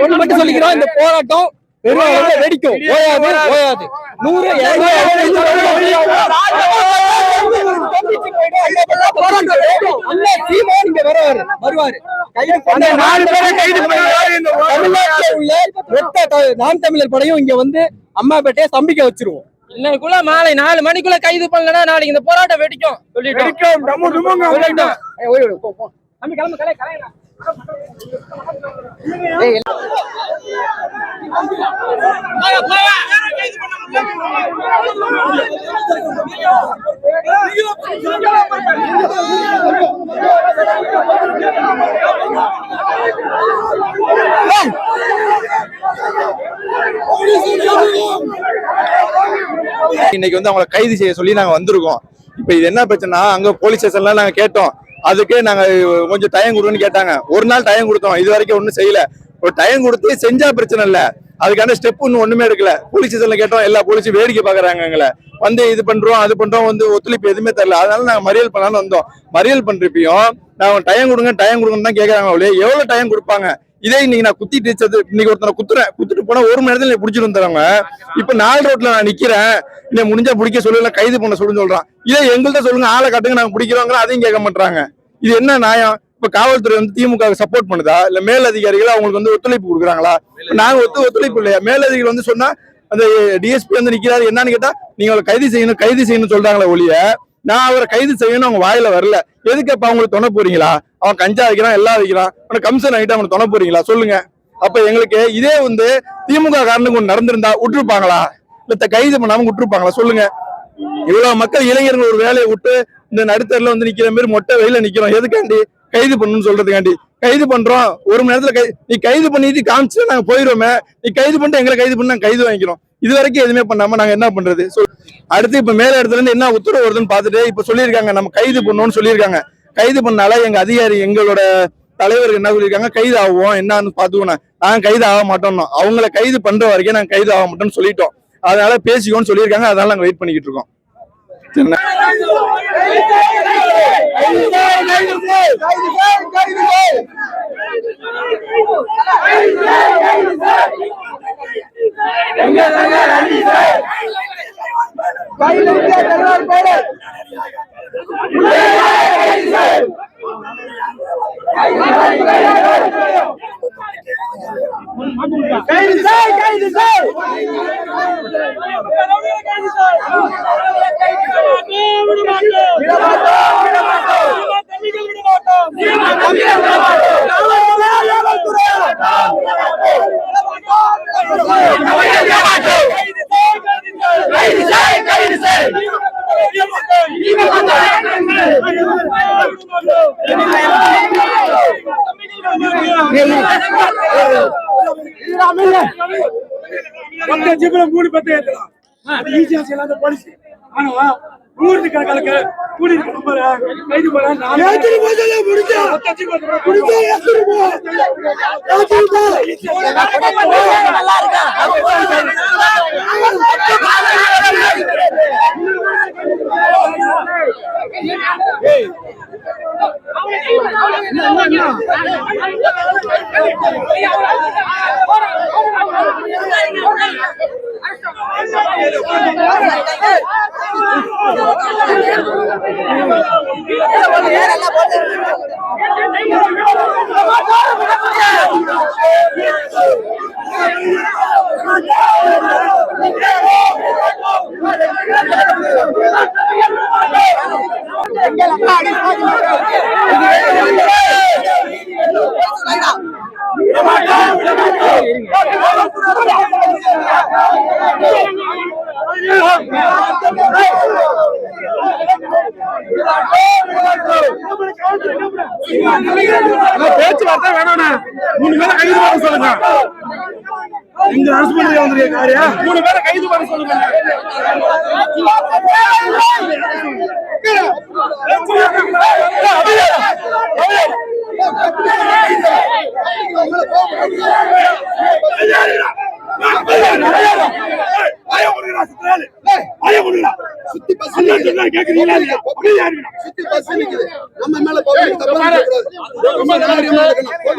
ஒண்ணு மட்டும் சொல்லிக்கிறோம், இந்த போராட்டம் வெடிக்கும், ஓயாது ஓயாது. 100 வருவாரு. நாம் தமிழர் படையும் இங்க வந்து அம்மாபேட்டையை ஸ்தம்பிக்க வச்சிருவோம். இன்னைக்குள்ள மாலை 4 மணிக்குள்ள கைது பண்ணலன்னா நாளைக்கு இந்த போராட்டம் வெடிக்கும் சொல்லிட்டோம். இன்னைக்கு வந்து அவங்களை கைது செய்ய சொல்லி நாங்க வந்திருக்கோம். இப்ப இது என்ன பிரச்சனை, அங்க போலீஸ் ஸ்டேஷன்ல நாங்க கேட்டோம், அதுக்கு நாங்க கொஞ்சம் டைம் கொடுன்னு கேட்டாங்க. ஒரு நாள் டைம் கொடுத்தோம், இது வரைக்கும் ஒன்றும் செய்யல. ஒரு டைம் கொடுத்து செஞ்சா பிரச்சனை இல்ல, அதுக்கான ஸ்டெப் ஒண்ணுமே எடுக்கல. போலீஸ் ஸ்டேஷன்ல கேட்டோம், எல்லா போலீஸும் வேடிக்கை பாக்குறாங்க. எங்களை வந்து இது பண்றோம் அது பண்றோம், வந்து ஒத்துழைப்பு எதுவுமே தரல. அதனால நாங்க மறியல் பண்ணலான்னு வந்தோம். மறியல் பண்றப்பையும் நாங்க டைம் கொடுங்க தான் கேட்கறாங்க. அவளே எவ்வளவு டைம் கொடுப்பாங்க? இதே இன்னைக்கு நான் குத்திட்டு இன்னைக்கு ஒருத்தனை குத்துட்டு போனா 1 மணி நேரத்துல பிடிச்சிட்டு வந்துடுறாங்க. இப்ப 4 ரோட்ல நான் நிக்கிறேன், இன்னும் முடிஞ்சா பிடிக்க சொல்லல, கைது பண்ண சொல்றான். இதே எங்கள்கிட்ட சொல்லுங்க, ஆளை காட்டுங்க, நாங்க பிடிக்கிறோங்க, அதையும் கேட்க மாட்டாங்க. இது என்ன நியாயம்? இப்ப காவல்துறை வந்து திமுக சப்போர்ட் பண்ணுதா, இல்ல மேலதிகாரிகள் அவங்களுக்கு வந்து ஒத்துழைப்பு கொடுக்குறாங்களா? நாங்க ஒத்துழைப்பு இல்லையா? மேலதிகாரிகள் வந்து சொன்னா அந்த டிஎஸ்பி வந்து நிக்கிறாரு, என்னன்னு கேட்டா நீங்க அவளை கைது செய்யணும் சொல்றாங்களே ஒழிய நான் அவரை கைது செய்யணும் அவங்க வாயில வரல. எதுக்கு அப்ப அவங்களுக்கு தொண போறீங்களா? அவன் கஞ்சா வைக்கிறான், எல்லாம் வைக்கிறான், அவனை கம்சன் ஆகிட்டு அவனை தொண போறீங்களா சொல்லுங்க. அப்ப எங்களுக்கு இதே வந்து திமுக காரணம் ஒன்று நடந்திருந்தா விட்டுருப்பாங்களா? இல்ல கைது பண்ணாம விட்டுருப்பாங்களா சொல்லுங்க. இவ்வளவு மக்கள் இளைஞர்கள் ஒரு வேலையை விட்டு இந்த நடுத்தரில் வந்து நிக்கிற மாதிரி மொட்டை வெயில நிக்கிறோம். எதுக்காண்டி? கைது பண்ணணும்னு சொல்றதுக்காண்டி கைது பண்றோம். 1 மணி நேரத்துல நீ கைது பண்ணிட்டு காமிச்சு நாங்க போயிடுவோமே, நீ கைது பண்ணிட்டு எங்களை கைது பண்ணி நாங்க கைது வாங்கிக்கிறோம். இது வரைக்கும் எதுவுமே பண்ணாம நாங்க என்ன பண்றது? அடுத்து இப்ப மேல இடத்துல இருந்து என்ன உத்தரவு வருதுன்னு பாத்துட்டு இப்ப சொல்லியிருக்காங்க, நம்ம கைது பண்ணணும்னு சொல்லியிருக்காங்க. கைது பண்ணால எங்க அதிகாரி எங்களோட தலைவருக்கு என்ன சொல்லியிருக்காங்க, கைது ஆகுவோம் என்னன்னு பாத்துக்கணும். நாங்க கைது ஆக மாட்டோம், அவங்களை கைது பண்ற வரைக்கும் நாங்க கைது ஆக மாட்டோம்னு சொல்லிட்டோம். அதனால பேசிக்கோன்னு சொல்லியிருக்காங்க. அதனால நாங்க வெயிட் பண்ணிக்கிட்டு இருக்கோம். ஊருக்கு கணக்கு கூட்டிட்டு கைது பண்ண பேச்சுவார்த்தை வேணாண்ணா 3 பேரை கைது பண்ண சொல்லுங்க. எங்க அரசு பண்ணி வந்துருக்க காரியா 3 பேரை கைது பண்ண சொல்லுங்க. சுத்தி பஸ் கேக்குறீங்களா? சுத்தி பஸ் நிக்குது. நம்ம மேல பப்ளிக் தப்பா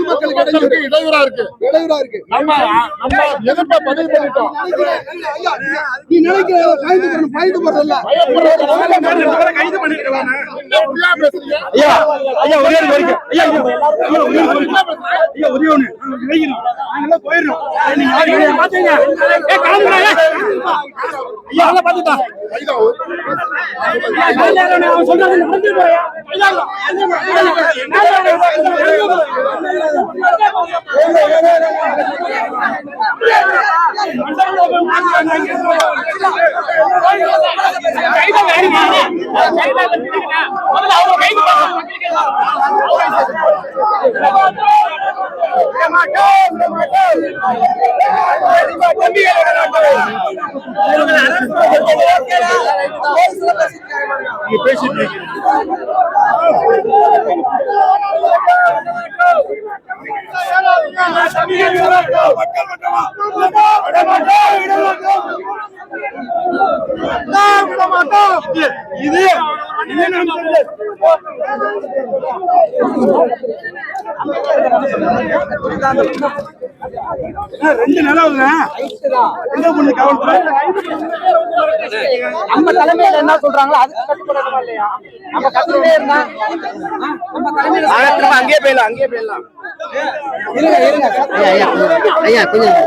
பொதுமக்களுக்கு இடையூறா இருக்கு. நம்ம எதிர்ப்பை பதிவு பண்ணிட்டோம். நீ நினைக்கிற கைது போடுறல கைது பண்ணிருக்கலாம். ஐயா ஐயா ஒரே ஒரு வரைக்கும் ஐயா ஐயா ஒரே ஒண்ணு நாங்க போயிடுறோம். நீங்க பாத்தீங்க ஐயா பாத்துட்டா அவன் சொல்றது நடந்து போயா பேசிட்டு இது 2 நாளாவது என்ன பண்ணு காவல்துறை நம்ம தலைமையில என்ன சொல்றாங்களோ அதுக்கு கட்டுப்படணுமா இல்லையா? நம்ம கட்டுப்படே இருந்தா நம்ம தலைமையில அங்கேயே போயிடலாம். இருங்க ஐயா கொஞ்சம்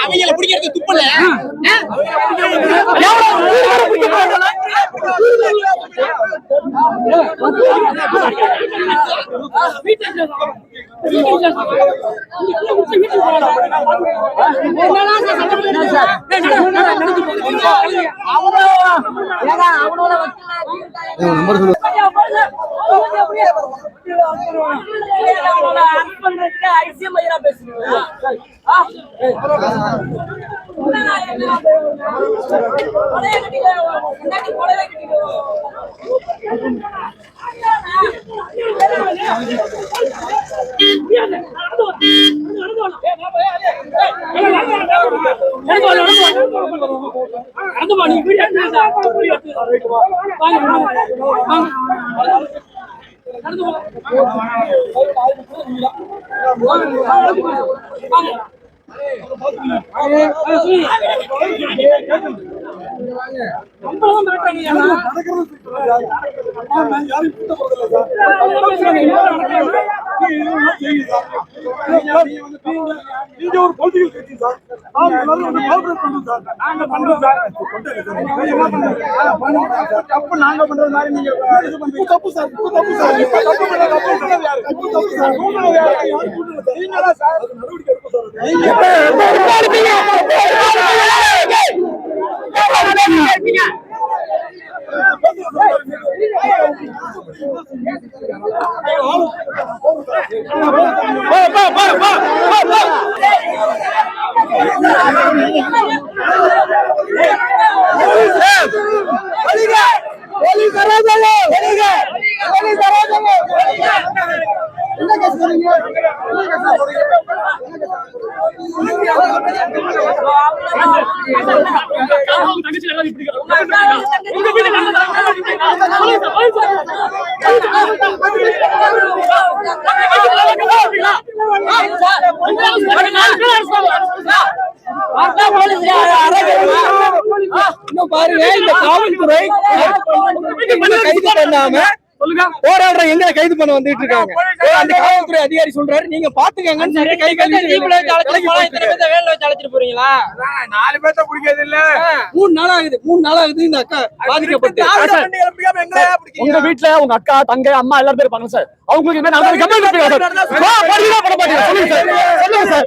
அவங்களை பிடிக்கிறது துப்பல பாருங்க, இந்த காவல்துறை கைது பண்ணாம போராடுற எங்களை கைது பண்ண வந்துட்டு இருக்காங்க. அந்த காவல்துறை அதிகாரி சொல்றாரு, நீங்க பாத்துக்கங்கன்னு சொல்லி கை அழைச்சிட்டு போறீங்களா? 4 பேர்த்த பிடிக்கிறது இல்ல. 3 நாள் ஆகுது இந்த அக்கா பாதிக்கப்பட்டு. உங்க வீட்டுல உங்க அக்கா தங்க அம்மா எல்லாரும் பேர் இருப்பாங்க சார். அவங்களுக்கு இனிமே நாங்க கம்ப்ளைண்ட் பண்ணுவோம் சார். பண்ண மாட்டீங்க சொல்லுங்க சார். சொல்லுங்க சார்.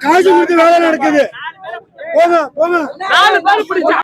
காசு கொடுத்து வேலை நடக்குது. போங்க போங்க.